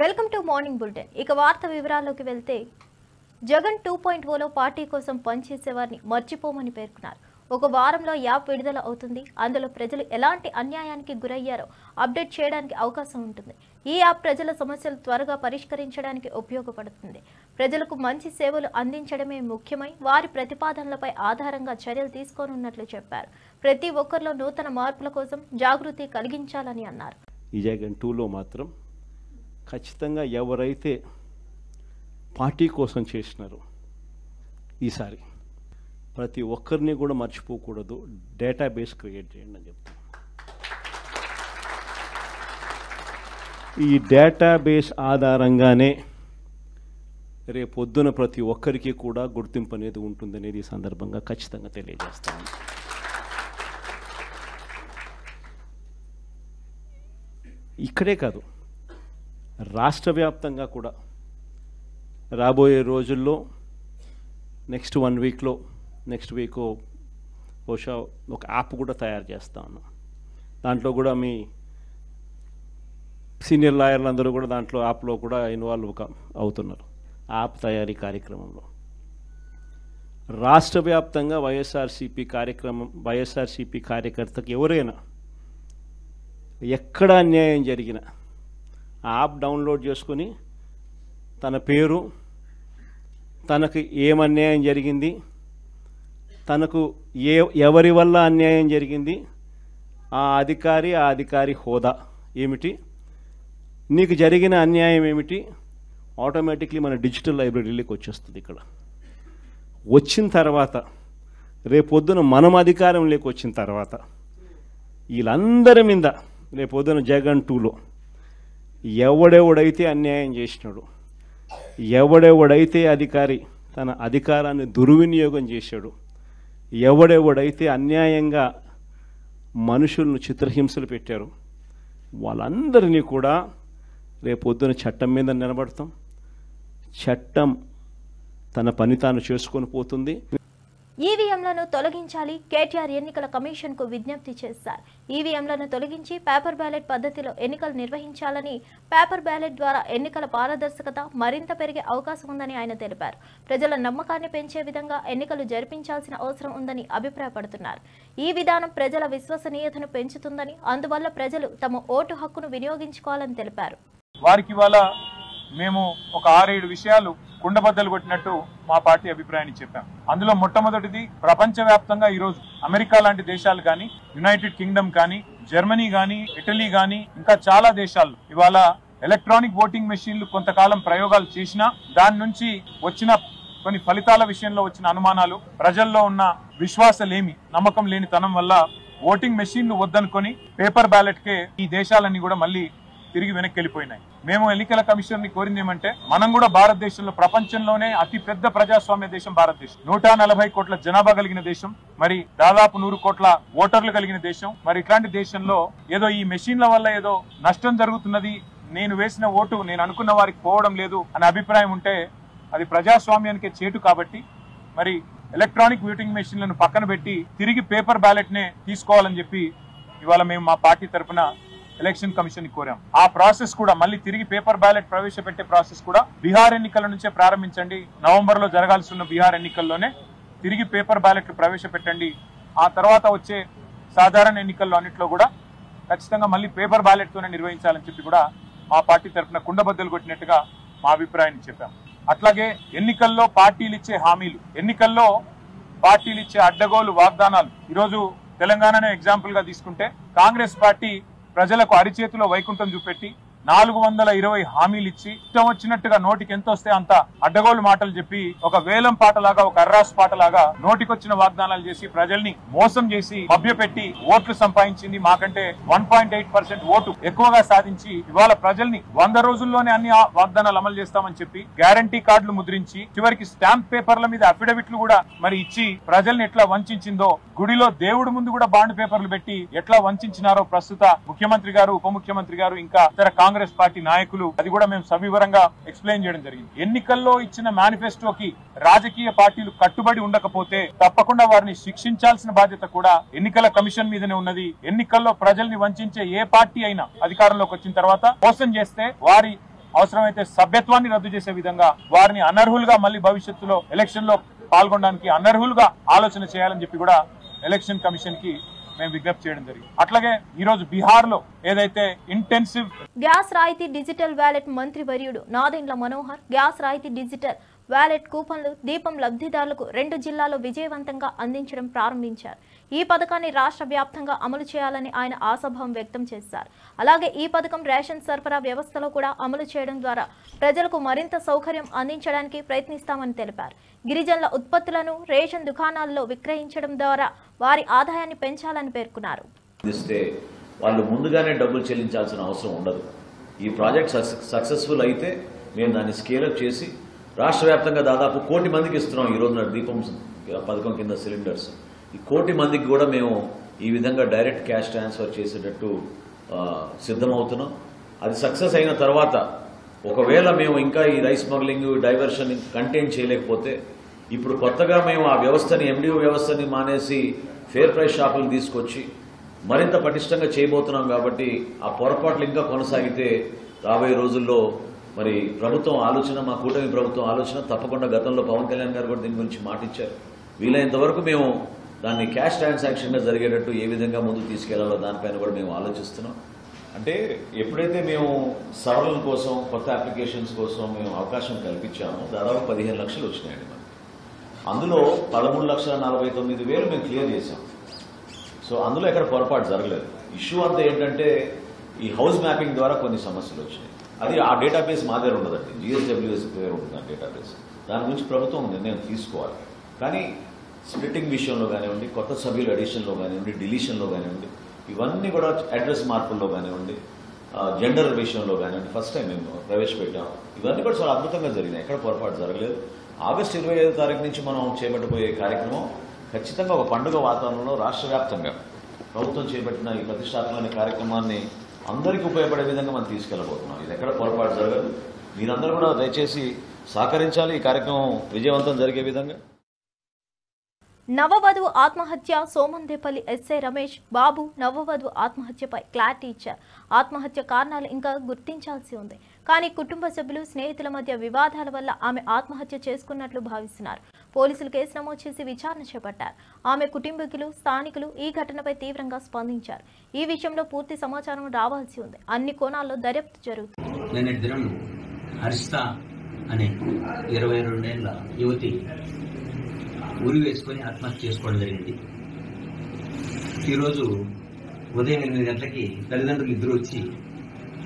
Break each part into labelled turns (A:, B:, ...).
A: Welcome to morning bulletin. ఇక వార్త వివరాల్లోకి వెళ్తే జగన్ 2.0లో పార్టీ కోసం పనిచేసేవారిని మర్చిపోమని పేర్కొన్నారు. ఒక వారంలో యాప్ విడుదల అవుతుంది. అందులో ప్రజలు ఎలాంటి అన్యాయానికి గురయ్యారో అప్డేట్ చేయడానికి అవకాశం ఉంటుంది. ఈ యాప్ ప్రజల సమస్యలు త్వరగా పరిష్కరించడానికి ఉపయోగపడుతుంది. ప్రజలకు మంచి సేవలు అందించడమే ముఖ్యమై వారి ప్రతిపాదనలపై ఆధారంగా చర్యలు తీసుకోనున్నట్లు చెప్పారు. ప్రతి ఒక్కరిలో నూతన మార్పుల కోసం జాగృతి కలిగించాలని అన్నారు.
B: ఈ జగన్ 2లో మాత్రం ఖచ్చితంగా ఎవరైతే పార్టీ కోసం చేసినారో ఈసారి ప్రతి ఒక్కరిని కూడా మర్చిపోకూడదు, డేటాబేస్ క్రియేట్ చేయండి అని చెప్తాను. ఈ డేటాబేస్ ఆధారంగానే రేపొద్దున ప్రతి ఒక్కరికి కూడా గుర్తింపు అనేది ఉంటుందనేది ఈ సందర్భంగా ఖచ్చితంగా తెలియజేస్తాను. ఇక్కడే కాదు, రాష్ట్ర వ్యాప్తంగా కూడా రాబోయే రోజుల్లో నెక్స్ట్ 1 వీక్లో నెక్స్ట్ వీక్ బహుశా ఒక యాప్ కూడా తయారు చేస్తా ఉన్నాం. దాంట్లో కూడా మీ సీనియర్ లాయర్లు అందరూ కూడా దాంట్లో యాప్లో కూడా ఇన్వాల్వ్ అవుతున్నారు. యాప్ తయారీ కార్యక్రమంలో రాష్ట్ర వ్యాప్తంగా వైఎస్ఆర్సీపీ కార్యకర్తకు ఎవరైనా ఎక్కడ అన్యాయం జరిగినా ఆ యాప్ డౌన్లోడ్ చేసుకొని తన పేరు, తనకు ఏమన్యాయం జరిగింది, తనకు ఎవరి వల్ల అన్యాయం జరిగింది, ఆ అధికారి హోదా ఏమిటి, నీకు జరిగిన అన్యాయం ఏమిటి, ఆటోమేటిక్లీ మన డిజిటల్ లైబ్రరీలోకి వచ్చేస్తుంది. ఇక్కడ వచ్చిన తర్వాత రేపొద్దున మనం అధికారంలోకి వచ్చిన తర్వాత వీళ్ళందరి మీద రేపొద్దున జగన్ 2లో ఎవడెవడైతే అన్యాయం చేసినాడు, ఎవడెవడైతే అధికారి తన అధికారాన్ని దుర్వినియోగం చేశాడు, ఎవడెవడైతే అన్యాయంగా మనుషులను చిత్రహింసలు పెట్టారు, వాళ్ళందరినీ కూడా రేపొద్దున చట్టం మీద నిలబడతాం. చట్టం తన పని తాను చేసుకొని పోతుంది.
A: ఈవీఎంలను తొలగించాలి, కేటీఆర్ ఎన్నికల కమిషన్కు విజ్ఞప్తి చేశారు. ఈవీఎంలను తొలగించి పేపర్ బ్యాలెట్ పద్ధతిలో ఎన్నికలు నిర్వహించాలని, పేపర్ బ్యాలెట్ ద్వారా ఎన్నికల పారదర్శకత మరింత పెరిగే అవకాశం ఉందని ఆయన తెలిపారు. ప్రజల నమ్మకాన్ని పెంచే విధంగా ఎన్నికలు జరిపించాల్సిన అవసరం ఉందని అభిప్రాయపడుతున్నారు. ఈ విధానం ప్రజల విశ్వసనీయతను పెంచుతుందని, అందువల్ల ప్రజలు తమ ఓటు హక్కును వినియోగించుకోవాలని తెలిపారు.
C: వారికి ఇవాళ మేము ఒక 6-7 విషయాలు కుండబద్దలు కొట్టినట్టు మా పార్టీ అభిప్రాయాన్ని చెప్పాం. అందులో మొట్టమొదటిది, ప్రపంచవ్యాప్తంగా ఈరోజు అమెరికా లాంటి దేశాలు కానీ, యునైటెడ్ కింగ్డమ్ కానీ, జర్మనీ కానీ, ఇటలీ కానీ, ఇంకా చాలా దేశాల్లో ఇవాళ ఎలక్ట్రానిక్ ఓటింగ్ మెషిన్లు కొంతకాలం ప్రయోగాలు చేసినా దాని నుంచి వచ్చిన కొన్ని ఫలితాల విషయంలో వచ్చిన అనుమానాలు, ప్రజల్లో ఉన్న విశ్వాసలేమి, నమ్మకం లేనితనం వల్ల ఓటింగ్ మెషిన్లు వద్దనుకొని పేపర్ బ్యాలెట్ కే ఈ దేశాలన్నీ కూడా మళ్ళీ తిరిగి వెనక్కి వెళ్ళిపోయినాయి. మేము ఎన్నికల కమిషన్ ని కోరింది ఏమంటే, మనం కూడా భారతదేశంలో ప్రపంచంలోనే అతి పెద్ద ప్రజాస్వామ్య దేశం భారతదేశం, 140 కోట్ల జనాభా కలిగిన దేశం, మరి దాదాపు 100 కోట్ల ఓటర్లు కలిగిన దేశం. మరి ఇట్లాంటి దేశంలో ఏదో ఈ మెషిన్ల వల్ల ఏదో నష్టం జరుగుతున్నది, నేను వేసిన ఓటు నేను అనుకున్న వారికి పోవడం లేదు అనే అభిప్రాయం ఉంటే అది ప్రజాస్వామ్యానికే చేటు. కాబట్టి మరి ఎలక్ట్రానిక్ ఓటింగ్ మెషిన్లను పక్కన పెట్టి తిరిగి పేపర్ బ్యాలెట్ నే తీసుకోవాలని చెప్పి ఇవాళ మేము మా పార్టీ తరఫున ఎలక్షన్ కమిషన్ ని కోరాం. ఆ ప్రాసెస్ కూడా మళ్ళీ తిరిగి పేపర్ బ్యాలెట్ ప్రవేశపెట్టే ప్రాసెస్ కూడా బీహార్ ఎన్నికల నుంచే ప్రారంభించండి. నవంబర్ లో జరగాల్సి ఉన్న బీహార్ ఎన్నికల్లోనే తిరిగి పేపర్ బ్యాలెట్ ప్రవేశపెట్టండి. ఆ తర్వాత వచ్చే సాధారణ ఎన్నికల్లో అన్నింటిలో కూడా ఖచ్చితంగా మళ్ళీ పేపర్ బ్యాలెట్ తోనే నిర్వహించాలని చెప్పి కూడా మా పార్టీ తరఫున కుండబద్దలు కొట్టినట్టుగా మా అభిప్రాయాన్ని చెప్పాం. అట్లాగే ఎన్నికల్లో పార్టీలు ఇచ్చే హామీలు, ఎన్నికల్లో పార్టీలు ఇచ్చే అడ్డగోలు వాగ్దానాలు, ఈరోజు తెలంగాణనే ఎగ్జాంపుల్ గా తీసుకుంటే కాంగ్రెస్ పార్టీ ప్రజలకు అరిచేతిలో వైకుంఠం చూపెట్టి 420 హామీలు ఇచ్చి ఇష్టం వచ్చినట్టుగా నోటికి ఎంత వస్తే అంత అడ్డగోలు మాటలు చెప్పి ఒక వేలం పాటలాగా, ఒక అర్రాస్ పాటలాగా నోటికొచ్చిన వాగ్దానాలు చేసి ప్రజల్ని మోసం చేసి మభ్యపెట్టి ఓట్లు సంపాదించింది. మాకంటే 1.8% ఓటు ఎక్కువగా సాధించి ఇవాళ ప్రజల్ని 100 రోజుల్లోనే అన్ని వాగ్దానాలు అమలు చేస్తామని చెప్పి గ్యారంటీ కార్డులు ముద్రించి చివరికి స్టాంప్ పేపర్ల మీద అఫిడవిట్లు కూడా మరి ఇచ్చి ప్రజల్ని ఎట్లా వంచిందో, గుడిలో దేవుడి ముందు కూడా బాండ్ పేపర్లు పెట్టి ఎట్లా వంచినారో ప్రస్తుత ముఖ్యమంత్రి గారు, ఉప ముఖ్యమంత్రి గారు, ఇంకా ఇతర కాంగ్రెస్ పార్టీ నాయకులు, అది కూడా మేము సవివరంగా ఎక్స్ప్లెయిన్ చేయడం జరిగింది. ఎన్నికల్లో ఇచ్చిన మేనిఫెస్టోకి రాజకీయ పార్టీలు కట్టుబడి ఉండకపోతే తప్పకుండా వారిని శిక్షించాల్సిన బాధ్యత కూడా ఎన్నికల కమిషన్ మీదనే ఉన్నది. ఎన్నికల్లో ప్రజల్ని వంచే ఏ పార్టీ అయినా అధికారంలోకి వచ్చిన తర్వాత మోసం చేస్తే వారి అవసరమైతే సభ్యత్వాన్ని రద్దు చేసే విధంగా వారిని అనర్హులుగా మళ్ళీ భవిష్యత్తులో ఎలక్షన్ లో పాల్గొనడానికి అనర్హులుగా ఆలోచన చేయాలని చెప్పి కూడా ఎలక్షన్ కమిషన్ కి మేము విజ్ఞప్తి చేయడం జరిగింది. అట్లాగే ఈ రోజు బీహార్ లో ఏదైతే ఇంటెన్సివ్
A: గ్యాస్ రాయితీ డిజిటల్ వ్యాలెట్ మంత్రి వర్యుడు నాదెండ్ల మనోహర్ గ్యాస్ రాయితీ డిజిటల్ వ్యాలెట్ కూపన్లు దీపం లబ్ధిదారులకు 2 జిల్లాల్లో విజయవంతంగా అందించడం ప్రారంభించారు. ఈ పథకాన్ని రాష్ట్ర వ్యాప్తంగా అమలు చేయాలని ఆయన ఆశాభావం వ్యక్తం చేశారు. అలాగే ఈ పథకం రేషన్ సరఫరా వ్యవస్థలో కూడా అమలు చేయడం ద్వారా ప్రజలకు మరింత సౌకర్యం అందించడానికి ప్రయత్నిస్తామని తెలిపారు. గిరిజనుల ఉత్పత్తులను రేషన్ దుకాణాల్లో విక్రయించడం ద్వారా వారి ఆదాయాన్ని పెంచాలని పేర్కొన్నారు.
D: వాళ్ళు ముందుగానే డబ్బులు చెల్లించాల్సిన అవసరం ఉండదు. ఈ ప్రాజెక్ట్ సక్సెస్ఫుల్ అయితే మేము దాన్ని స్కేలప్ చేసి రాష్ట్ర వ్యాప్తంగా దాదాపు 1 కోటి మందికి ఇస్తున్నాం. ఈ రోజున దీపం పథకం కింద సిలిండర్స్ ఈ 1 కోటి మందికి కూడా మేము ఈ విధంగా డైరెక్ట్ క్యాష్ ట్రాన్స్ఫర్ చేసేటట్టు సిద్ధమవుతున్నాం. అది సక్సెస్ అయిన తర్వాత ఒకవేళ మేము ఇంకా ఈ రైస్ స్మగ్లింగ్ డైవర్షన్ కంటైన్ చేయలేకపోతే ఇప్పుడు కొత్తగా మేము ఆ వ్యవస్థని MDO వ్యవస్థని మానేసి ఫేర్ ప్రైస్ షాపులు తీసుకొచ్చి మరింత పటిష్టంగా చేయబోతున్నాం. కాబట్టి ఆ పొరపాట్లు ఇంకా కొనసాగితే రాబోయే రోజుల్లో మరి ప్రభుత్వం ఆలోచన, మా కూటమి ప్రభుత్వం ఆలోచన తప్పకుండా గతంలో పవన్ కళ్యాణ్ గారు కూడా దీని గురించి మాటిచ్చారు. వీలైనంత వరకు మేము దాన్ని క్యాష్ ట్రాన్సాక్షన్గా జరిగేటట్టు ఏ విధంగా ముందుకు తీసుకెళ్లాలో దానిపైన కూడా మేము ఆలోచిస్తున్నాం. అంటే ఎప్పుడైతే మేము సవరణల కోసం కొత్త అప్లికేషన్స్ కోసం మేము అవకాశం కల్పించామో దాదాపు 15 లక్షలు వచ్చినాయండి మనకి. అందులో 13,49,000 మేము క్లియర్ చేశాం. సో అందులో ఎక్కడ పొరపాటు జరగలేదు. ఇష్యూ అంతా ఏంటంటే ఈ హౌస్ మ్యాపింగ్ ద్వారా కొన్ని సమస్యలు వచ్చినాయి. అది ఆ డేటాబేస్ మా దగ్గర ఉండదండి, GSWS దగ్గర ఉంటుంది ఆ డేటాబేస్. దాని గురించి ప్రభుత్వం నిర్ణయం తీసుకోవాలి. కానీ స్ప్లిట్టింగ్ విషయంలో కానివ్వండి, కొత్త సభ్యుల అడిషన్లో కానివ్వండి, డిలీషన్లో కానివ్వండి, ఇవన్నీ కూడా అడ్రస్ మార్పుల్లో కానివ్వండి, జెండర్ విషయంలో కానివ్వండి ఫస్ట్ టైం మేము ప్రవేశపెట్టాం. ఇవన్నీ కూడా చాలా అద్భుతంగా జరిగినాయి, ఎక్కడ పొరపాటు జరగలేదు. ఆగస్టు 25వ తారీఖు నుంచి మనం చేపట్టబోయే కార్యక్రమం ఖచ్చితంగా ఒక పండుగ వాతావరణంలో రాష్ట్ర వ్యాప్తంగా ప్రభుత్వం చేపట్టిన ఈ ప్రతిష్టాత్మకమైన కార్యక్రమాన్ని అందరికీ ఉపయోగపడే విధంగా మనం తీసుకెళ్లబోతున్నాం. ఇది ఎక్కడ పొరపాటు జరగదు. మీరందరూ కూడా దయచేసి సహకరించాలి ఈ కార్యక్రమం విజయవంతం జరిగే విధంగా.
A: నవవధువు ఆత్మహత్య సోమందేపల్లి ఎస్ఐ రమేష్ బాబు నవవధువు ఆత్మహత్యపై క్లారిటీ ఇచ్చారు. ఆత్మహత్య కారణాలు ఇంకా గుర్తించాల్సి ఉంది. కానీ కుటుంబ సభ్యులు, స్నేహితుల మధ్య వివాదాల వల్ల ఆమె ఆత్మహత్య చేసుకున్నట్లు భావిస్తున్నారు. పోలీసులు కేసు నమోదు చేసి విచారణ చేపట్టారు. ఆమె కుటుంబీకులు, స్థానికులు ఈ ఘటనపై తీవ్రంగా స్పందించారు. ఈ విషయంలో పూర్తి సమాచారం రావాల్సి ఉంది. అన్ని కోణాల్లో దర్యాప్తు జరుగుతుంది.
E: నిన్నటి దినం హర్షిత అనే 22 ఏళ్ల యువతి ఉరి వేసుకొని ఆత్మహత్య చేసుకోవడం జరిగింది. ఈరోజు ఉదయం 8 గంటలకి తల్లిదండ్రులు ఇద్దరు వచ్చి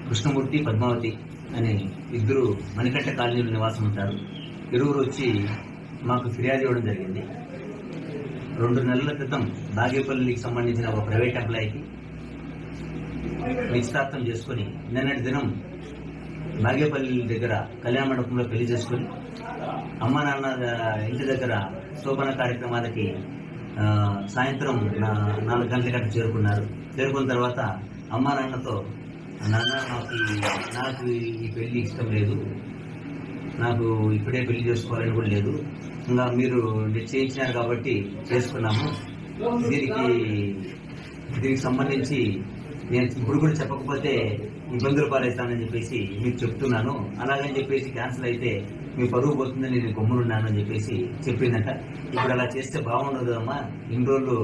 E: కృష్ణమూర్తి, పద్మావతి అనే ఇద్దరు మణికంఠ కాలనీలో నివాసం ఉంటారు. ఇరువురు వచ్చి మాకు ఫిర్యాదు ఇవ్వడం జరిగింది. 2 నెలల క్రితం బాగేపల్లికి సంబంధించిన ఒక ప్రైవేట్ ఎంప్లాయీకి నిశ్చితార్థం చేసుకుని నిన్నటి దినం బాగేపల్లి దగ్గర కళ్యాణ మండపంలో పెళ్లి చేసుకుని అమ్మ నాన్న ఇంటి దగ్గర శోభన కార్యక్రమాలకి సాయంత్రం 4 గంటల చేరుకున్నారు. చేరుకున్న తర్వాత అమ్మ నాన్నతో నాన్న నాకు ఈ పెళ్లి ఇష్టం లేదు, నాకు ఇప్పుడే పెళ్లి చేసుకోవాలని కూడా లేదు, ఇంకా మీరు నిశ్చయించినారు కాబట్టి చేసుకున్నాము, దీనికి సంబంధించి నేను ఇప్పుడు కూడా చెప్పకపోతే ఇబ్బందులు పాలవుతానని చెప్పేసి మీకు చెప్తున్నాను, అలాగని చెప్పేసి క్యాన్సిల్ అయితే మీ పరువు పోతుందని నేను గమ్మునున్నానని చెప్పేసి చెప్పిందట. ఇప్పుడు అలా చేస్తే బాగుండదు అమ్మా, ఇన్ని రోజులు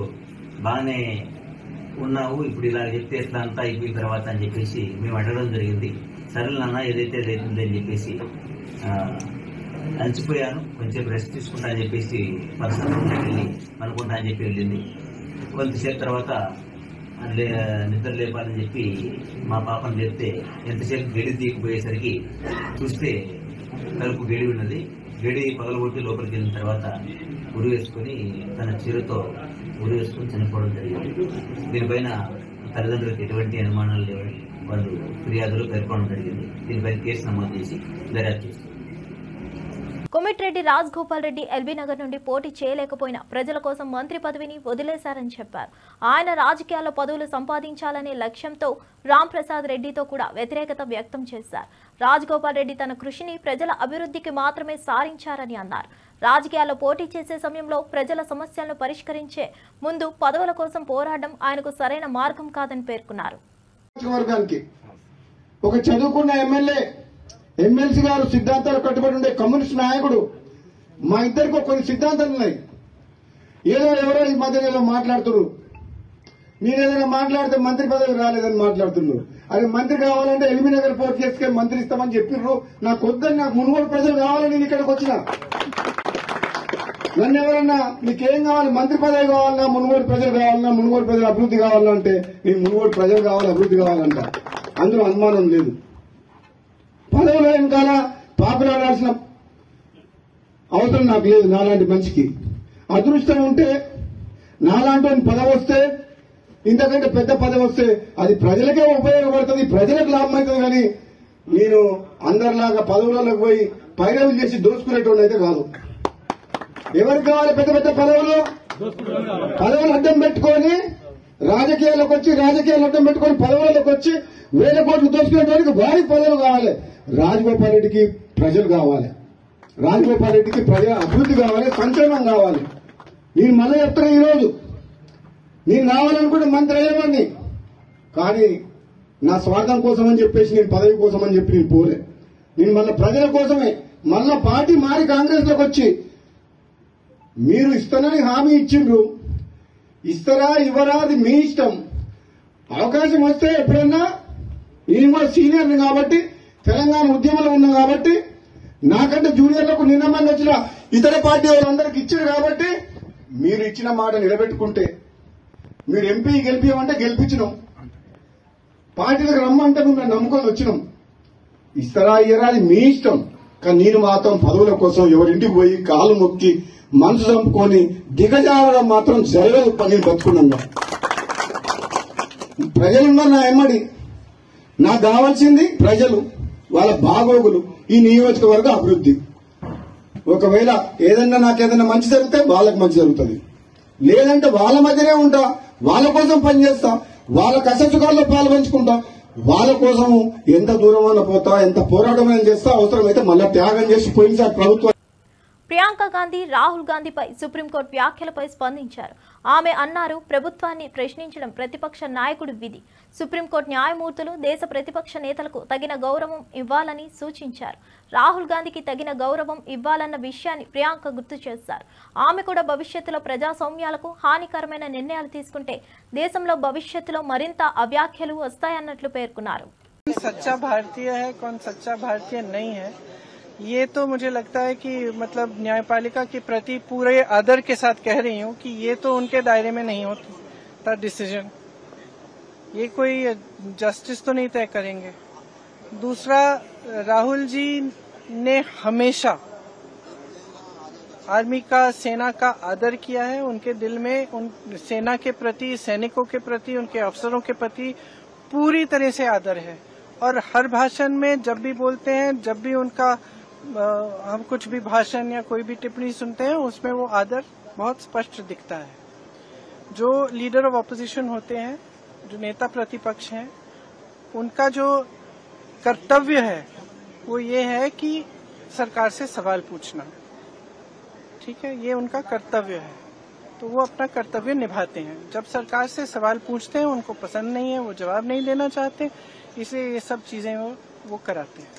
E: బాగానే ఉన్నావు, ఇప్పుడు ఇలా చెప్తే ఎట్లా అంతా అయిపోయిన తర్వాత అని చెప్పేసి మేము అడగడం జరిగింది. సరేనన్నా ఏదైతే అవుతుంది అని చెప్పేసి అలసిపోయాను, కొంచెం రెస్ట్ తీసుకుంటా అని చెప్పేసి పర్సనల్ వెళ్ళి అనుకుంటా అని చెప్పి వెళ్ళింది. కొంతసేపు తర్వాత నిద్ర లేపాలని చెప్పి మా పాపను లేపితే ఎంతసేపు గడి తీయకపోయేసరికి చూస్తే తలుపు గడి ఉన్నది. గడి పగలగొట్టి లోపలికి వెళ్ళిన తర్వాత ఉరి వేసుకొని తన చీరతో ఉరి వేసుకొని చనిపోవడం జరిగింది. దీనిపైన తల్లిదండ్రులకు ఎటువంటి అనుమానాలు లేవని వాళ్ళు ఫిర్యాదులు పేర్కొనడం జరిగింది. దీనిపై కేసు నమోదు చేసి దర్యాప్తు చేస్తారు.
A: కోమటిరెడ్డి రాజగోపాల్ రెడ్డి ఎల్బీ నగర్ నుండి పోటీ చేయలేకపోయినా ప్రజల కోసం మంత్రి పదవిని వదిలేశారని చెప్పారు. ఆయన రాజకీయాల్లో పదవులు సంపాదించాలనే లక్ష్యంతో రామ్ ప్రసాద్ రెడ్డితో కూడా వ్యతిరేకత వ్యక్తం చేశారు. రాజగోపాల్ రెడ్డి తన కృషిని ప్రజల అభివృద్ధికి మాత్రమే సారించారని అన్నారు. రాజకీయాల్లో పోటీ చేసే సమయంలో ప్రజల సమస్యలను పరిష్కరించే ముందు పదవుల కోసం పోరాడడం ఆయనకు సరైన మార్గం కాదని పేర్కొన్నారు.
F: ఒక చదువుకున్న ఎమ్మెల్యే ఎమ్మెల్సీ గారు సిద్ధాంతాలు కట్టుబడి ఉండే కమ్యూనిస్ట్ నాయకుడు. మా ఇద్దరికి కొన్ని సిద్ధాంతాలు ఉన్నాయి. ఏదో ఎవరో ఈ మధ్యలో మాట్లాడుతున్నారు, నేనేదైనా మాట్లాడితే మంత్రి పదవి రాలేదని మాట్లాడుతున్నారు. అది మంత్రి కావాలంటే ఎల్బీనగర్ పోర్ట్ చేసుకొని మంత్రి ఇస్తామని చెప్పిర్రు. నాకు వద్దని, నాకు మునుగోడు ప్రజలు కావాలని నేను ఇక్కడికి వచ్చిన. నన్ను ఎవరన్నా నీకేం కావాలి, మంత్రి పదవి కావాలన్నా, మునుగోడు ప్రజలు కావాలన్నా, మునుగోడు ప్రజలు అభివృద్ధి కావాలన్నా అంటే నేను మునుగోడు ప్రజలు కావాలి, అభివృద్ధి కావాలంట. అందులో అనుమానం లేదు. పదవుల వెనకాల పాపులాడాల్సిన అవసరం నాకు లేదు. నాలాంటి మనిషికి అదృష్టం ఉంటే, నాలాంటి పదవి వస్తే, ఇంతకంటే పెద్ద పదవి వస్తే అది ప్రజలకే ఉపయోగపడుతుంది, ప్రజలకు లాభం అవుతుంది. కానీ నేను అందరిలాగా పదవులకు పోయి పైరవులు చేసి దోచుకునేటువంటి అయితే కాదు. ఎవరికి కావాలి పెద్ద పెద్ద పదవులు అడ్డం పెట్టుకొని రాజకీయాల్లోకి వచ్చి, రాజకీయాలు అడ్డం పెట్టుకొని పదవులకు వచ్చి వేల కోట్లు దోచుకునేటువంటి వారికి పదవులు కావాలి. రాజగోపాల్ రెడ్డికి ప్రజలు కావాలి, రాజగోపాల్ రెడ్డికి ప్రజల అభివృద్ధి కావాలి, సంక్షేమం కావాలి. నేను మళ్ళీ చెప్తున్నా, ఈరోజు నేను రావాలనుకుంటే మంత్రి అయ్యేవాడిని. కానీ నా స్వార్థం కోసం అని చెప్పేసి, నేను పదవి కోసం అని చెప్పి నేను పోలే. నేను మళ్ళీ ప్రజల కోసమే, మళ్ళా పార్టీ మారి కాంగ్రెస్ లోకి వచ్చి, మీరు ఇస్తానని హామీ ఇచ్చిండ్రు, ఇస్తారా ఇవ్వరా అది మీ ఇష్టం. అవకాశం వస్తే ఎప్పుడన్నా, నేను కూడా సీనియర్ని కాబట్టి, తెలంగాణ ఉద్యమంలో ఉన్నా కాబట్టి, నాకంటే జూనియర్లకు నిన్నమని వచ్చిన ఇతర పార్టీ వాళ్ళందరికీ ఇచ్చారు కాబట్టి, మీరు ఇచ్చిన మాట నిలబెట్టుకుంటే, మీరు ఎంపీ గెలిపించమంటే గెలిపించినాం, పార్టీలకు రమ్మంటే మేము నమ్ముకొని వచ్చినాం. ఇస్తారా ఇయ్యరా అది మీ ఇష్టం. కానీ నేను మాత్రం పదవుల కోసం ఎవరింటికి పోయి కాలు మొక్కి మనసు చంపుకొని దిగజారడం మాత్రం జరగదు. నేను బతుకున్నాను. ప్రజలున్నారు నా ఎమ్మడి. నాకు కావాల్సింది ప్రజలు, వాళ్ళ బాగోగులు, ఈ నియోజకవర్గ అభివృద్ధి. ఒకవేళ ఏదన్నా నాకేదన్నా మంచి జరిగితే వాళ్ళకి మంచి జరుగుతుంది, లేదంటే వాళ్ళ మధ్యనే ఉంటా, వాళ్ళ కోసం పనిచేస్తా, వాళ్ళ కష్టసుఖాల్లో పాల్పంచుకుంటా, వాళ్ళ కోసం ఎంత దూరమైనా పోతా, ఎంత పోరాటమైనా చేస్తా, అవసరమైతే మళ్ళా త్యాగం చేసి పోయినసారి ప్రభుత్వం.
A: ప్రియాంక గాంధీ రాహుల్ గాంధీపై సుప్రీంకోర్టు వ్యాఖ్యలపై స్పందించారు. ఆమె అన్నారు, ప్రభుత్వాన్ని ప్రశ్నించడం ప్రతిపక్ష నాయకుడి విధి. సుప్రీంకోర్టు న్యాయమూర్తులు దేశ ప్రతిపక్ష నేతలకు తగిన గౌరవం ఇవ్వాలని సూచించారు. రాహుల్ గాంధీకి తగిన గౌరవం ఇవ్వాలన్న విషయాన్ని ప్రియాంక గుర్తు చేశారు. ఆమె కూడా భవిష్యత్తులో ప్రజాస్వామ్యాలకు హానికరమైన నిర్ణయాలు తీసుకుంటే దేశంలో భవిష్యత్తులో మరింత అవ్యాఖ్యలు వస్తాయన్నట్లు పేర్కొన్నారు.
G: सच्चा भारतीय है, कौन सच्चा भारतीय नहीं है, ये तो मुझे लगता है कि मतलब न्यायपालिका के प्रति पूरे आदर के साथ कह रही हूँ कि ये तो उनके दायरे में नहीं होता डिसीजन, ये कोई जस्टिस तो नहीं तय करेंगे। दूसरा, राहुल जी ने हमेशा आर्मी का, सेना का आदर किया है। उनके दिल में उन सेना के प्रति, सैनिकों के प्रति, उनके अफसरों के प्रति पूरी तरह से आदर है। और हर भाषण में जब भी बोलते हैं, जब भी उनका हम कुछ भी भाषण या कोई भी टिप्पणी सुनते हैं, उसमें वो आदर बहुत स्पष्ट दिखता है। जो लीडर ऑफ ऑपोजिशन होते हैं, जो नेता प्रतिपक्ष हैं, उनका जो कर्तव्य है वो ये है कि सरकार से सवाल पूछना, ठीक है, ये उनका कर्तव्य है। तो वो अपना कर्तव्य निभाते हैं। जब सरकार से सवाल पूछते हैं, उनको पसंद नहीं है, वो जवाब नहीं देना चाहते, इसलिए ये सब चीजें वो कराते हैं।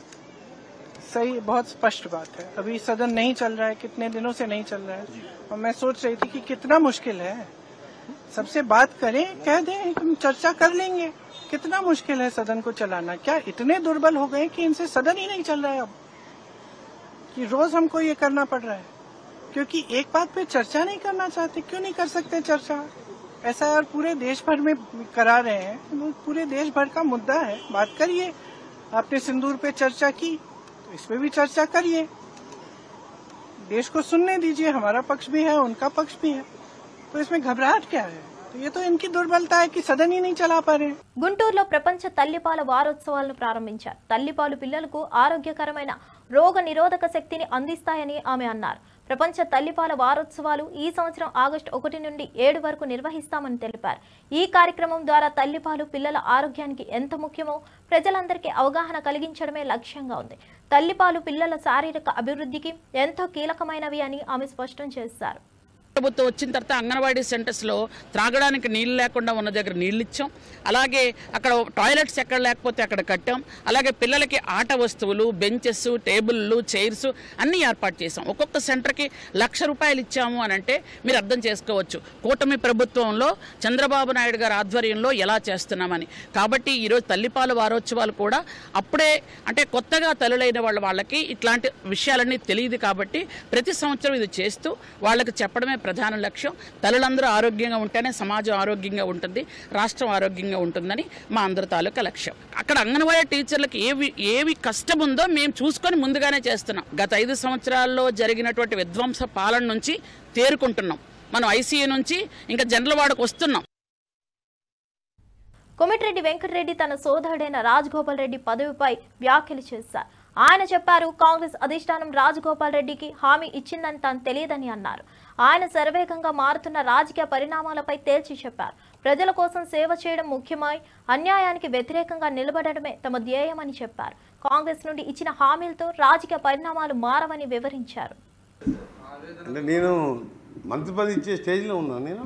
G: सही, बहुत स्पष्ट बात है। अभी सदन नहीं चल रहा है, कितने दिनों से नहीं चल रहा है, और मैं सोच रही थी कि कितना मुश्किल है। सबसे बात करें, कह दें, हम चर्चा कर लेंगे। कितना मुश्किल है सदन को चलाना। क्या इतने दुर्बल हो गए कि इनसे सदन ही नहीं चल रहा है अब, कि रोज हमको ये करना पड़ रहा है क्योंकि एक बात पे चर्चा नहीं करना चाहते। क्यों नहीं कर सकते चर्चा? एसआईआर पूरे देश भर में करा रहे हैं, पूरे देश भर का मुद्दा है, बात करिए। आपने सिंदूर पे चर्चा की, तो इसमें भी चर्चा करिए, देश को सुनने दीजिए। हमारा पक्ष भी है, उनका पक्ष भी है, तो इसमें घबराहट क्या है? तो ये तो इनकी दुर्बलता है कि सदन ही नहीं चला पा रहे।
A: గుంటూరులో ప్రపంచ తల్లిపాల వారోత్సవాలను ప్రారంభించారు. తల్లిపాలు పిల్లలకు ఆరోగ్యకరమైన రోగ నిరోధక శక్తిని అందిస్తాయని ఆమె అన్నారు. ప్రపంచ తల్లిపాల వారోత్సవాలు ఈ సంవత్సరం ఆగస్టు 1 నుండి 7 వరకు నిర్వహిస్తామని తెలిపారు. ఈ కార్యక్రమం ద్వారా తల్లిపాలు పిల్లల ఆరోగ్యానికి ఎంత ముఖ్యమో ప్రజలందరికీ అవగాహన కలిగించడమే లక్ష్యంగా ఉంది. తల్లిపాలు పిల్లల శారీరక అభివృద్ధికి ఎంతో కీలకమైనవి అని ఆమె స్పష్టం చేశారు.
H: ప్రభుత్వం వచ్చిన తర్వాత అంగన్వాడీ సెంటర్స్లో త్రాగడానికి నీళ్ళు లేకుండా ఉన్న దగ్గర నీళ్ళు ఇచ్చాం. అలాగే అక్కడ టాయిలెట్స్ ఎక్కడ లేకపోతే అక్కడ కట్టాం. అలాగే పిల్లలకి ఆట వస్తువులు, బెంచెస్, టేబుల్లు, చైర్స్ అన్నీ ఏర్పాటు చేసాం. ఒక్కొక్క సెంటర్కి ₹1,00,000 ఇచ్చాము అని అంటే మీరు అర్థం చేసుకోవచ్చు కూటమి ప్రభుత్వంలో చంద్రబాబు నాయుడు గారి ఆధ్వర్యంలో ఎలా చేస్తున్నామని. కాబట్టి ఈరోజు తల్లిపాలు వారోత్సవాలు కూడా అప్పుడే అంటే కొత్తగా తల్లులైన వాళ్ళకి ఇట్లాంటి విషయాలన్నీ తెలియదు కాబట్టి ప్రతి సంవత్సరం ఇది చేస్తూ వాళ్ళకి చెప్పడమే ప్రధాన లక్ష్యం. తల్లులందరూ ఆరోగ్యంగా ఉంటేనే సమాజం ఆరోగ్యంగా ఉంటుంది, రాష్ట్రం ఆరోగ్యంగా ఉంటుందని మా అందరి తాలూకా లక్ష్యం. అక్కడ అంగన్వాడీ టీచర్లకు ఏవి కష్టం ఉందో మేము చూసుకొని ముందుగానే చేస్తున్నాం. గత 5 సంవత్సరాల్లో జరిగినటువంటి విధ్వంస పాలన నుంచి తేరుకుంటున్నాం. మనం ఐసీయూ నుంచి ఇంకా జనరల్ వార్డుకు వస్తున్నాం.
A: కోమటిరెడ్డి వెంకటరెడ్డి తన సోదరుడైన రాజగోపాల్ రెడ్డి పదవిపై వ్యాఖ్యలు చేశారు. ఆయన చెప్పారు, కాంగ్రెస్ అధిష్టానం రాజగోపాల్ రెడ్డికి హామీ ఇచ్చిందని తాను తెలియదని అన్నారు. ఆయన శరవేగంగా మారుతున్న రాజకీయ పరిణామాలపై తేల్చి చెప్పారు. ప్రజల కోసం సేవ చేయడం ముఖ్యమై అన్యాయానికి వ్యతిరేకంగా నిలబడడమే తమ ధ్యేయమని చెప్పారు. కాంగ్రెస్ నుండి ఇచ్చిన హామీలతో రాజకీయ పరిణామాలు మారవని వివరించారు.
I: అంటే నేను మంత్రి పదవి ఇచ్చే స్టేజ్లో ఉన్నాను. నేను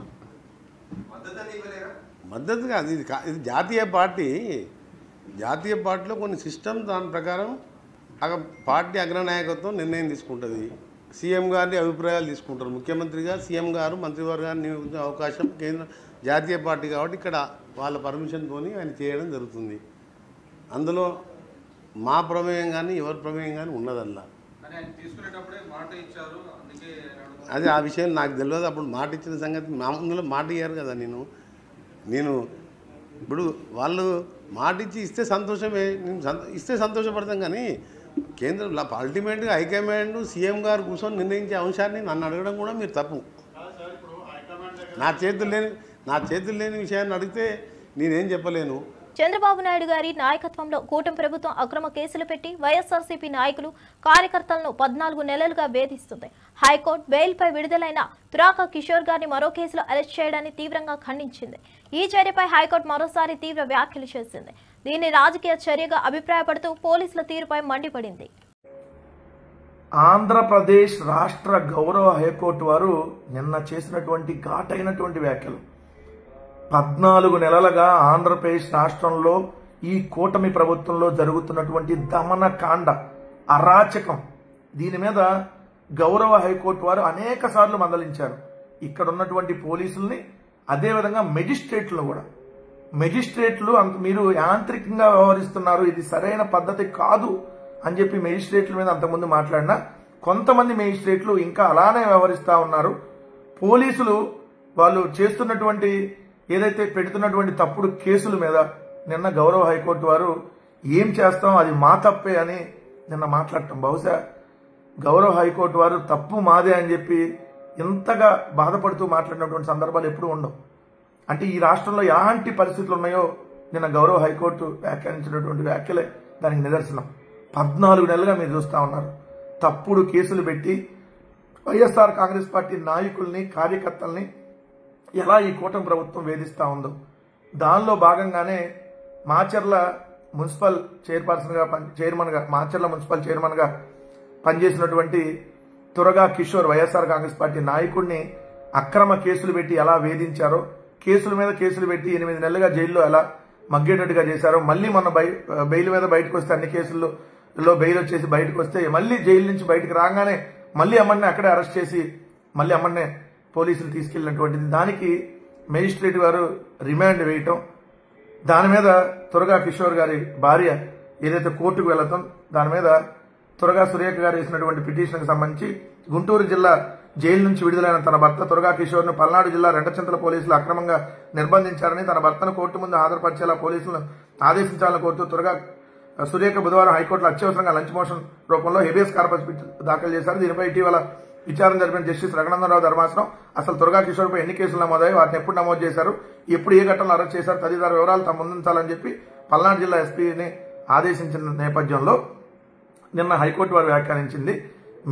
I: మద్దతు కాదు, ఇది జాతీయ పార్టీలో కొన్ని సిస్టమ్ దాని ప్రకారం పార్టీ అగ్రనాయకత్వం నిర్ణయం తీసుకుంటుంది. సీఎం గారిని అభిప్రాయాలు తీసుకుంటారు. ముఖ్యమంత్రిగా సీఎం గారు మంత్రివర్గాన్ని నియమించే అవకాశం కేంద్ర జాతీయ పార్టీ కాబట్టి ఇక్కడ వాళ్ళ పర్మిషన్తో ఆయన చేయడం జరుగుతుంది. అందులో మా ప్రమేయం కానీ ఎవరి ప్రమేయం కానీ ఉన్నదల్లా. అది ఆ విషయం నాకు తెలియదు. అప్పుడు మాట ఇచ్చిన సంగతి మా ముందులో మాట ఇయ్యారు కదా. నేను ఇప్పుడు వాళ్ళు మాట ఇచ్చి ఇస్తే సంతోషమే, ఇస్తే సంతోషపడతాం. కానీ కేంద్రం అల్టిమేట్గా హైకమాండ్ సీఎం గారు కూర్చొని నిర్ణయించే అంశాన్ని నన్ను అడగడం కూడా మీరు తప్పు. నా చేతులు లేని విషయాన్ని అడిగితే నేనేం చెప్పలేను.
A: చంద్రబాబు నాయుడు గారి నాయకత్వంలో కూటమి ప్రభుత్వం అక్రమ కేసులు పెట్టి వైఎస్ఆర్సీపీ నాయకులు, కార్యకర్తలను 14 నెలలుగా వేధిస్తుంది. హైకోర్టు బెయిల్పై విడుదలైన తురాక కిషోర్ గారిని మరో కేసులో అరెస్ట్ చేయడాన్ని తీవ్రంగా ఖండించింది. ఈ చర్యపై హైకోర్టు మరోసారి తీవ్ర వ్యాఖ్యలు చేసింది. దీన్ని రాజకీయ చర్యగా అభిప్రాయపడుతూ పోలీసుల తీరుపై మండిపడింది.
J: ఆంధ్రప్రదేశ్ రాష్ట్ర గౌరవ హైకోర్టు వారు నిన్న చేసినటువంటి ఘాటైనటువంటి వ్యాఖ్యలు. 14 నెలలుగా ఆంధ్రప్రదేశ్ రాష్ట్రంలో ఈ కూటమి ప్రభుత్వంలో జరుగుతున్నటువంటి దమనకాండ, అరాచకం, దీని మీద గౌరవ హైకోర్టు వారు అనేక సార్లు మందలించారు. ఇక్కడ ఉన్నటువంటి పోలీసుల్ని, అదేవిధంగా మెజిస్ట్రేట్లను కూడా. మెజిస్ట్రేట్లు మీరు యాంత్రికంగా వ్యవహరిస్తున్నారు, ఇది సరైన పద్ధతి కాదు అని చెప్పి మెజిస్ట్రేట్ల మీద అంతకుముందు మాట్లాడినా కొంతమంది మెజిస్ట్రేట్లు ఇంకా అలానే వ్యవహరిస్తూ ఉన్నారు. పోలీసులు వాళ్ళు చేస్తున్నటువంటి ఏదైతే పెడుతున్నటువంటి తప్పుడు కేసుల మీద నిన్న గౌరవ హైకోర్టు వారు ఏం చేస్తాం, అది మా తప్పే అని నిన్న మాట్లాడటం. బహుశా గౌరవ హైకోర్టు వారు తప్పు మాదే అని చెప్పి ఇంతగా బాధపడుతూ మాట్లాడినటువంటి సందర్భాలు ఎప్పుడూ ఉండవు. అంటే ఈ రాష్ట్రంలో ఎలాంటి పరిస్థితులు ఉన్నాయో నిన్న గౌరవ హైకోర్టు వ్యాఖ్యానించినటువంటి వ్యాఖ్యలే దానికి నిదర్శనం. 14 నెలలుగా మీరు చూస్తూ ఉన్నారు. తప్పుడు కేసులు పెట్టి వైఎస్ఆర్ కాంగ్రెస్ పార్టీ నాయకుల్ని, కార్యకర్తల్ని ఎలా ఈ కూటమి ప్రభుత్వం వేధిస్తూ ఉందో దానిలో భాగంగానే మాచర్ల మున్సిపల్ మాచర్ల మున్సిపల్ చైర్మన్గా పనిచేసినటువంటి తురగా కిషోర్, వైఎస్ఆర్ కాంగ్రెస్ పార్టీ నాయకుడిని అక్రమ కేసులు పెట్టి ఎలా వేధించారో, కేసుల మీద కేసులు పెట్టి 8 నెలలుగా జైల్లో ఎలా మగ్గేటట్టుగా చేశారో, మళ్ళీ మొన్న బెయిల్ మీద బయటకు వస్తే అన్ని కేసుల్లో బెయిల్ వచ్చేసి బయటకు వస్తే మళ్ళీ జైలు నుంచి బయటకు రాగానే మళ్ళీ అమ్మన్నే అక్కడే అరెస్ట్ చేసి మళ్ళీ అమ్మన్నే పోలీసులు తీసుకెళ్లినటువంటిది. దానికి మేజిస్ట్రేట్ గారు రిమాండ్ వేయటం, దాని మీద తురగా కిషోర్ గారి భార్య ఏదైతే కోర్టుకు వెళ్తాం దాని మీద తురగా సురేఖ గారు వేసినటువంటి పిటిషన్కి సంబంధించి గుంటూరు జిల్లా జైలు నుంచి విడుదలైన తన భర్త తురగా కిషోర్ ను పల్నాడు జిల్లా రెంటచింతల పోలీసులు అక్రమంగా నిర్బంధించారని తన భర్తను కోర్టు ముందు హాజరుపరిచేలా పోలీసులను ఆదేశించాలని కోరుతూ తురగా సురేఖ బుధవారం హైకోర్టులో అత్యవసరంగా లంచ్ మోషన్ రూపంలో హెబియస్ కార్పస్ దాఖలు చేశారు. దీనిపై ఇటీవల విచారణ జరిపిన జస్టిస్ రఘునందనరావు ధర్మాసనం అసలు తురగా కిషోర్ పై ఎన్ని కేసులు నమోదయ్యాయి, వాటిని ఎప్పుడు నమోదు చేశారు, ఎప్పుడు ఏ ఘటనలో అరెస్ట్ చేశారు తదితర వివరాలు తమ ముందుంచాలని చెప్పి పల్నాడు జిల్లా ఎస్పీని ఆదేశించిన నేపథ్యంలో నిన్న హైకోర్టు వారు వ్యాఖ్యానించింది.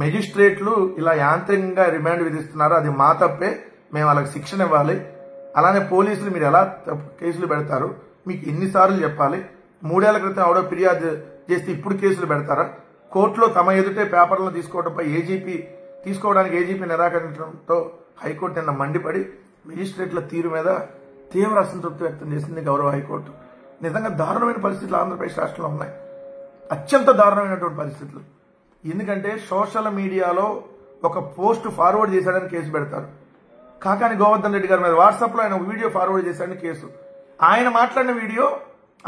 J: మెజిస్ట్రేట్లు ఇలా యాంత్రికంగా రిమాండ్ విధిస్తున్నారు, అది మా తప్పే, మేము వాళ్ళకి శిక్షణ ఇవ్వాలి. అలానే పోలీసులు మీరు ఎలా కేసులు పెడతారు, మీకు ఎన్నిసార్లు చెప్పాలి, 3 ఏళ్ల క్రితం ఎవడో ఫిర్యాదు చేస్తే ఇప్పుడు కేసులు పెడతారా, కోర్టులో తమ ఎదుటే పేపర్లను తీసుకోవడానికి ఏజీపీ నిరాకరించడంతో హైకోర్టు నిన్న మండిపడి మెజిస్ట్రేట్ల తీరు మీద తీవ్ర అసంతృప్తి వ్యక్తం చేసింది గౌరవ హైకోర్టు. నిజంగా దారుణమైన పరిస్థితులు ఆంధ్రప్రదేశ్ రాష్ట్రంలో ఉన్నాయి, అత్యంత దారుణమైనటువంటి పరిస్థితులు. ఎందుకంటే సోషల్ మీడియాలో ఒక పోస్ట్ ఫార్వర్డ్ చేశాడని కేసు పెడతారు. కాకాని గోవర్ధన్ రెడ్డి గారి మీద వాట్సాప్లో ఆయన వీడియో ఫార్వర్డ్ చేశాడని కేసు. ఆయన మాట్లాడిన వీడియో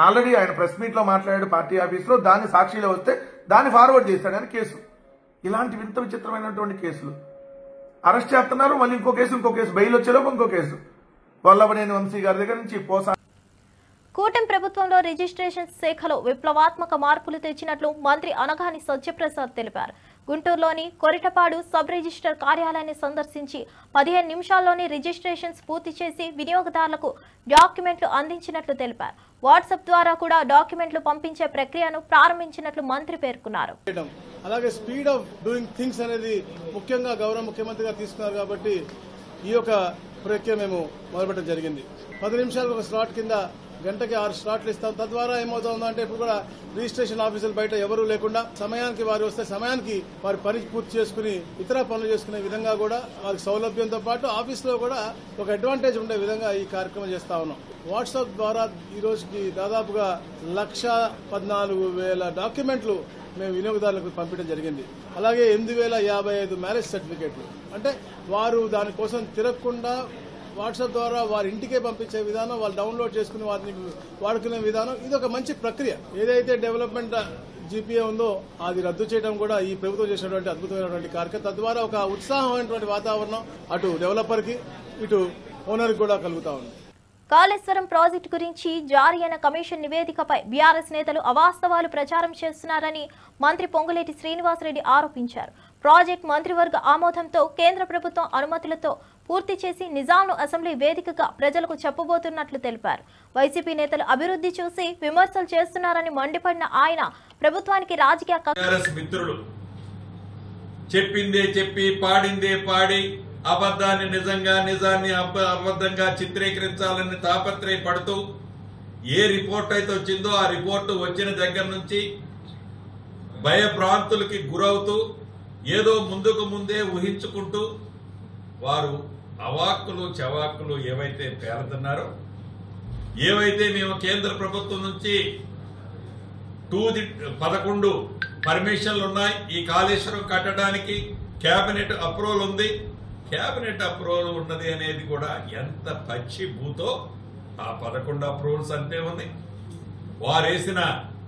J: ఆల్రెడీ ఆయన ప్రెస్ మీట్లో మాట్లాడాడు పార్టీ ఆఫీస్లో, దాన్ని సాక్షిలో వస్తే దాన్ని ఫార్వర్డ్ చేశాడని కేసు. ఇలాంటి వింత విచిత్రమైనటువంటి కేసులు అరెస్ట్ చేస్తున్నారు. మళ్ళీ ఇంకో కేసు బెయిల్ వచ్చేలోపు ఇంకో కేసు. వల్లభనేని వంశీ గారి దగ్గర నుంచి పోసా.
A: కూటమి ప్రభుత్వంలో రిజిస్ట్రేషన్ శాఖలో విప్లవాత్మక మార్పులు తెచ్చినట్లు మంత్రి అనగాని సత్యప్రసాద్ తెలిపారు. గుంటూరులోని కొరిటపాడు సబ్ రిజిస్టర్ కార్యాలయాన్ని సందర్శించి 15 నిమిషాల్లోనే రిజిస్ట్రేషన్స్ పూర్తి చేసి వినియోగదారులకు డాక్యుమెంట్లు అందించినట్లు తెలిపారు. వాట్సాప్ ద్వారా కూడా డాక్యుమెంట్లు పంపించే ప్రక్రియను ప్రారంభించినట్లు మంత్రి పేర్కొన్నారు.
K: అలాగే స్పీడ్ ఆఫ్ డూయింగ్ థింగ్స్ అనేది ముఖ్యంగా గౌరవ ముఖ్యమంత్రి గారు తీసుకున్నారు కాబట్టి ఈ యొక్క ప్రక్రియ మేము మొదలుపెట్టడం జరిగింది. 10 నిమిషాలకు ఒక స్లాట్ కింద గంటకి 6 స్లాట్లు ఇస్తాం. తద్వారా ఏమవుతుందంటే ఇప్పుడు కూడా రిజిస్ట్రేషన్ ఆఫీసులు బయట ఎవరూ లేకుండా సమయానికి వారు వస్తే సమయానికి వారి పని పూర్తి చేసుకుని ఇతర పనులు చేసుకునే విధంగా కూడా వారికి సౌలభ్యంతో పాటు ఆఫీసులో కూడా ఒక అడ్వాంటేజ్ ఉండే విధంగా ఈ కార్యక్రమం చేస్తా ఉన్నాం. వాట్సాప్ ద్వారా ఈ రోజుకి దాదాపుగా 1,14,000 డాక్యుమెంట్లు మేము వినియోగదారులకు పంపించడం జరిగింది. అలాగే 8,055 మ్యారేజ్ సర్టిఫికేట్లు. అంటే వారు దానికోసం తిరగకుండా వాట్సాప్ ద్వారా వారి ఇంటికే పంపించే విధానం, వాళ్ళు డౌన్లోడ్ చేసుకుని వాటిని వాడుకునే విధానం, ఇది ఒక మంచి ప్రక్రియ. ఏదైతే డెవలప్మెంట్ జీపీఏ ఉందో అది రద్దు చేయడం కూడా ఈ ప్రభుత్వం చేసినటువంటి అద్భుతమైనటువంటి కార్యక్రమం. తద్వారా ఒక ఉత్సాహమైనటువంటి వాతావరణం అటు డెవలపర్కి ఇటు ఓనర్కి కూడా కలుగుతా ఉంది.
A: కాళేశ్వరం ప్రాజెక్టు గురించి జారీ అయిన కమిషన్ నివేదికపై బీఆర్ఎస్ నేతలు అవాస్తవాలు ప్రచారం చేస్తున్నారని మంత్రి పొంగులేటి శ్రీనివాసరెడ్డి ఆరోపించారు. ప్రాజెక్టు మంత్రివర్గ ఆమోదంతో కేంద్ర ప్రభుత్వం అనుమతులతో పూర్తి చేసి నిజాంను అసెంబ్లీ వేదికగా ప్రజలకు చెప్పబోతున్నట్లు తెలిపారు. వైసీపీ నేతలు అభివృద్ధి చూసి విమర్శలు చేస్తున్నారని మండిపడిన ఆయన ప్రభుత్వానికి రాజకీయ
L: మిత్రులు చెప్పిందే చెప్పి పాడిందే పాడి అబద్ధాన్ని నిజంగా, నిజాన్ని అబద్ధంగా చిత్రీకరించాలని తాపత్రయపడుతూ ఏ రిపోర్ట్ అయితే వచ్చిందో ఆ రిపోర్టు వచ్చిన దగ్గర నుంచి భయభ్రాంతులకి గురవుతూ ఏదో ముందుకు ముందే ఊహించుకుంటూ వారు అవాక్కులు చవాక్కులు ఏవైతే పేరుతున్నారో, ఏవైతే మేము కేంద్ర ప్రభుత్వం నుంచి 11 పర్మిషన్లు ఉన్నాయి ఈ కాళేశ్వరం కట్టడానికి, కేబినెట్ అప్రూవల్ ఉంది, కేబినెట్ అప్రూవల్ ఉన్నది అనేది కూడా ఎంత పచ్చి భూతో ఆ 11 అప్రూవల్స్ అంతే ఉంది. వారేసిన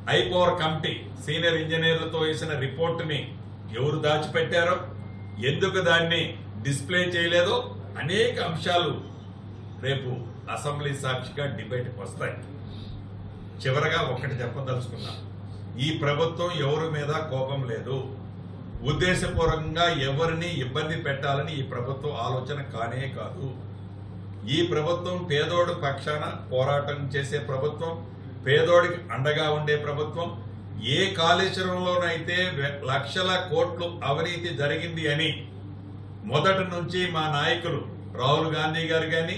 L: హైపవర్ కమిటీ సీనియర్ ఇంజనీర్లతో వేసిన రిపోర్టుని ఎవరు దాచిపెట్టారో, ఎందుకు దాన్ని డిస్ప్లే చేయలేదో అనేక అంశాలు రేపు అసెంబ్లీ సాక్షిగా డిబేట్కి వస్తాయి. చివరగా ఒకటి చెప్పదలుచుకున్నాం, ఈ ప్రభుత్వం ఎవరి మీద కోపం లేదు. ఉద్దేశపూర్వకంగా ఎవరిని ఇబ్బంది పెట్టాలని ఈ ప్రభుత్వం ఆలోచన కానే కాదు. ఈ ప్రభుత్వం పేదోడు పక్షాన పోరాటం చేసే ప్రభుత్వం, పేదోడికి అండగా ఉండే ప్రభుత్వం. ఏ కాళేశ్వరంలోనైతే లక్షల కోట్లు అవినీతి జరిగింది అని మొదటి నుంచి మా నాయకులు రాహుల్ గాంధీ గారు కానీ,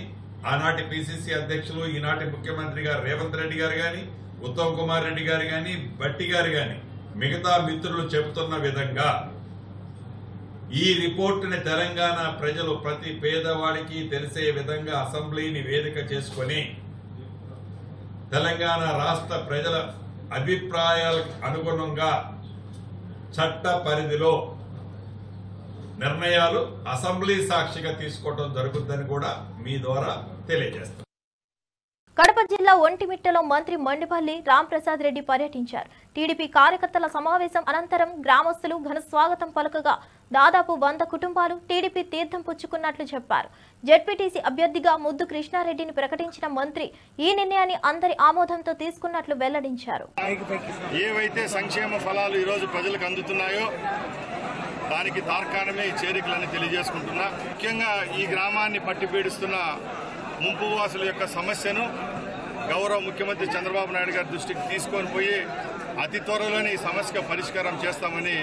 L: ఆనాటి పిసిసి అధ్యక్షులు ఈనాటి ముఖ్యమంత్రి గారు రేవంత్ రెడ్డి గారు కానీ, ఉత్తమ్ కుమార్ రెడ్డి గారు కానీ, భట్టి గారు కానీ, మిగతా మిత్రులు చెబుతున్న విధంగా ఈ రిపోర్టుని తెలంగాణ ప్రజలు ప్రతి పేదవాడికి తెలిసే విధంగా అసెంబ్లీని వేదిక చేసుకుని తెలంగాణ రాష్ట్ర ప్రజల అభిప్రాయాలకు అనుగుణంగా చట్ట పరిధిలో నిర్ణయాలు అసెంబ్లీ సాక్షిగా తీసుకోవడం జరుగుతుందని కూడా మీ ద్వారా తెలియజేస్తాం.
A: కడప జిల్లా ఒంటిమిట్టలో మంత్రి మండిపల్లి రాంప్రసాద్ రెడ్డి పర్యటించారు. టీడీపీ కార్యకర్తల సమావేశం అనంతరం గ్రామస్తులు ఘన స్వాగతం పలుకగా దాదాపు 100 కుటుంబాలు టీడీపీ తీర్థం పుచ్చుకున్నట్లు చెప్పారు. జెడ్పీటీసీ అభ్యర్థిగా ముద్దు కృష్ణారెడ్డిని ప్రకటించిన మంత్రి ఈ నిర్ణయాన్ని అందరి ఆమోదంతో తీసుకున్నట్లు వెల్లడించారు.
M: ఏవైతే సంక్షేమ ఫలాలు ఈరోజు ప్రజలకు అందుతున్నాయో దానికి తార్కాణమే ఈ చేరికలని తెలియజేసుకుంటున్నా. ముఖ్యంగా ఈ గ్రామాన్ని పట్టి పీడిస్తున్న ముంపు వాసుల యొక్క సమస్యను గౌరవ ముఖ్యమంత్రి చంద్రబాబు నాయుడు గారి దృష్టికి తీసుకొని పోయి అతి త్వరలోనే ఈ సమస్యకు పరిష్కారం చేస్తామని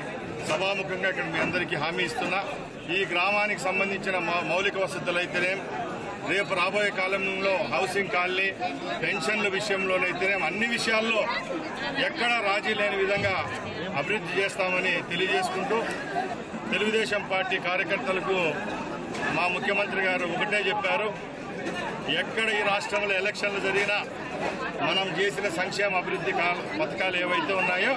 M: సభాముఖంగా ఇక్కడ మీ అందరికీ హామీ ఇస్తున్నా. ఈ గ్రామానికి సంబంధించిన మౌలిక వసతులు అయితేనేం, రేపు రాబోయే కాలంలో హౌసింగ్ కాలనీ, పెన్షన్ల విషయంలోనైతేనేం అన్ని విషయాల్లో ఎక్కడా రాజీ లేని విధంగా అభివృద్ధి చేస్తామని తెలియజేసుకుంటూ తెలుగుదేశం పార్టీ కార్యకర్తలకు మా ముఖ్యమంత్రి గారు ఒకటే చెప్పారు, ఎక్కడ ఈ రాష్ట్రంలో ఎలక్షన్లు జరిగినా మనం చేసిన సంక్షేమ అభివృద్ధి పథకాలు ఏవైతే ఉన్నాయో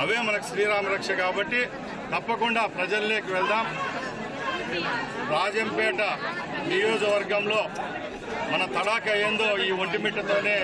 M: అవే మనకు శ్రీరామ రక్ష కాబట్టి తప్పకుండా ప్రజల్లోకి వెళ్దాం. రాజంపేట నియోజకవర్గంలో మన తడాక ఏందో ఈ ఒంటిమిట్టతోనే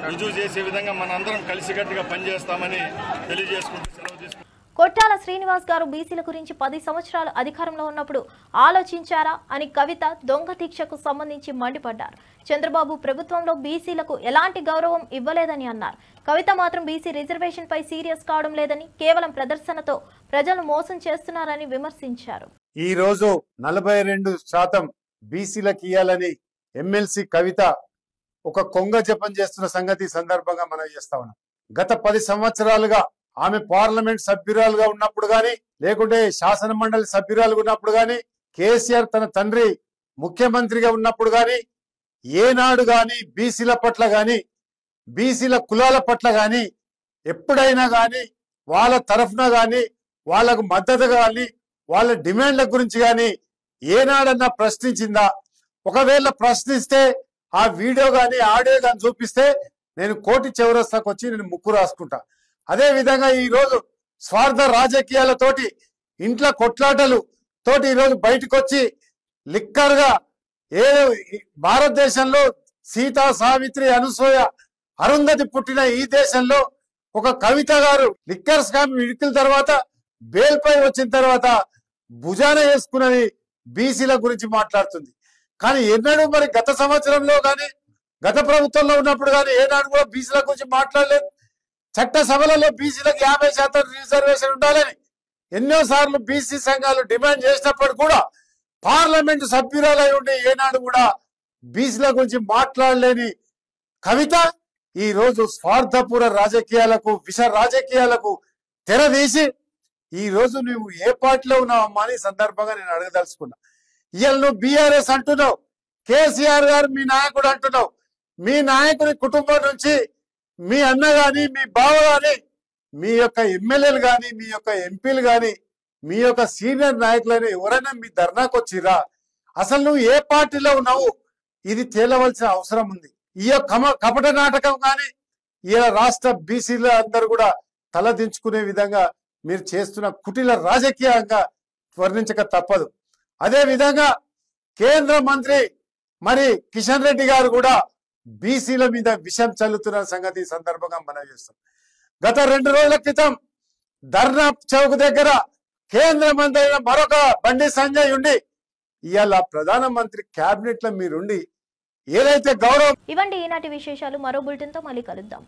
M: రుజువు చేసే విధంగా మనందరం కలిసికట్టుగా పనిచేస్తామని తెలియజేసుకుంటూ సెలవు తీసుకుంటాం.
A: కొట్టాల శ్రీనివాస్ గారు బీసీల గురించి 10 సంవత్సరాలు అధికారంలో ఉన్నప్పుడు ఆలోచించారా అని కవిత దొంగ దీక్షకు సంబంధించి మండిపడ్డారు. చంద్రబాబు ప్రభుత్వంలో బీసీలకు ఎలాంటి గౌరవం ఇవ్వలేదని అన్నారు. కవిత మాత్రం బీసీ రిజర్వేషన్ పై సీరియస్ కావడం లేదని, కేవలం ప్రదర్శనతో ప్రజలు మోసం చేస్తున్నారని విమర్శించారు.
N: ఈ రోజు 42% బీసీలకు ఇయ్యాలని ఎమ్మెల్సీ కవిత ఒక కొంగ జపం చేస్తున్న సంగతి సందర్భంగా మనం చేస్తా ఉన్నాం. గత 10 సంవత్సరాలుగా ఆమె పార్లమెంట్ సభ్యురాలుగా ఉన్నప్పుడు గాని, లేకుంటే శాసన మండలి సభ్యురాలుగా ఉన్నప్పుడు గాని, కేసీఆర్ తన తండ్రి ముఖ్యమంత్రిగా ఉన్నప్పుడు గాని, ఏనాడు గాని బీసీల పట్ల గాని, బీసీల కులాల పట్ల గాని, ఎప్పుడైనా గాని వాళ్ళ తరఫున గాని, వాళ్లకు మద్దతుగా గాని, వాళ్ళ డిమాండ్ల గురించి గాని ఏనాడన్నా ప్రశ్నించిందా? ఒకవేళ ప్రశ్నిస్తే ఆ వీడియో గాని ఆడియో గాని చూపిస్తే నేను కోటి చౌరస్తాకు వచ్చి నేను ముక్కు రాసుకుంటా. అదే విధంగా ఈ రోజు స్వార్థ రాజకీయాలతోటి, ఇంట్లో కొట్లాటలు తోటి ఈరోజు బయటకు వచ్చి లిక్కర్ గా ఏదో భారతదేశంలో సీతా, సావిత్రి, అనసూయ, అరుంధతి పుట్టిన ఈ దేశంలో ఒక కవిత గారు లిక్కర్ స్కామ్ ఇడికిన తర్వాత బెయిల్పై వచ్చిన తర్వాత భుజాన వేసుకున్నది బీసీల గురించి మాట్లాడుతుంది. కానీ ఎన్నడూ మరి గత సంవత్సరంలో కానీ, గత ప్రభుత్వంలో ఉన్నప్పుడు కానీ ఏనాడు కూడా బీసీల గురించి మాట్లాడలేదు. చట్టసభలలో బీసీలకు 50% రిజర్వేషన్ ఉండాలని ఎన్నోసార్లు బీసీ సంఘాలు డిమాండ్ చేసినప్పుడు కూడా పార్లమెంటు సభ్యురాలై ఉండి ఏనాడు కూడా బీసీల గురించి మాట్లాడలేని కవిత ఈ రోజు స్వార్థపూర రాజకీయాలకు, విష రాజకీయాలకు తెరదీసి ఈ రోజు నువ్వు ఏ పార్టీలో ఉన్నావమ్మా అని సందర్భంగా నేను అడగదలుచుకున్నా. ఇవాళ నువ్వు బీఆర్ఎస్ అంటున్నావు, కేసీఆర్ గారు మీ నాయకుడు అంటున్నావు. మీ నాయకుడి కుటుంబం నుంచి మీ అన్న గాని, మీ బావ గాని, మీ యొక్క ఎమ్మెల్యేలు గాని, మీ యొక్క ఎంపీలు గాని, మీ యొక్క సీనియర్ నాయకులని ఎవరైనా మీ ధర్నాకు వచ్చిరా? అసలు నువ్వు ఏ పార్టీలో ఉన్నావు? ఇది తేలవలసిన అవసరం ఉంది. ఈ కపట నాటకం కానీ ఇలా రాష్ట్ర బీసీల అందరూ కూడా తలదించుకునే విధంగా మీరు చేస్తున్న కుటిల రాజకీయంగా వర్ణించక తప్పదు. అదే విధంగా కేంద్ర మంత్రి మరి కిషన్ రెడ్డి గారు కూడా బీసీల మీద విషం చల్లుతున్న సంగతి సందర్భంగా మనం చేస్తాం. గత 2 రోజుల క్రితం ధర్నా చౌక్ దగ్గర కేంద్ర మంత్రి అయిన మరొక బండి సంజయ్ ఉండి ఇవాళ ప్రధానమంత్రి క్యాబినెట్ లో మీరుండి ఏదైతే గౌరవం.
A: ఇవండి ఈనాటి విశేషాలు. మరో బులెటిన్ తో మళ్ళీ కలుద్దాం.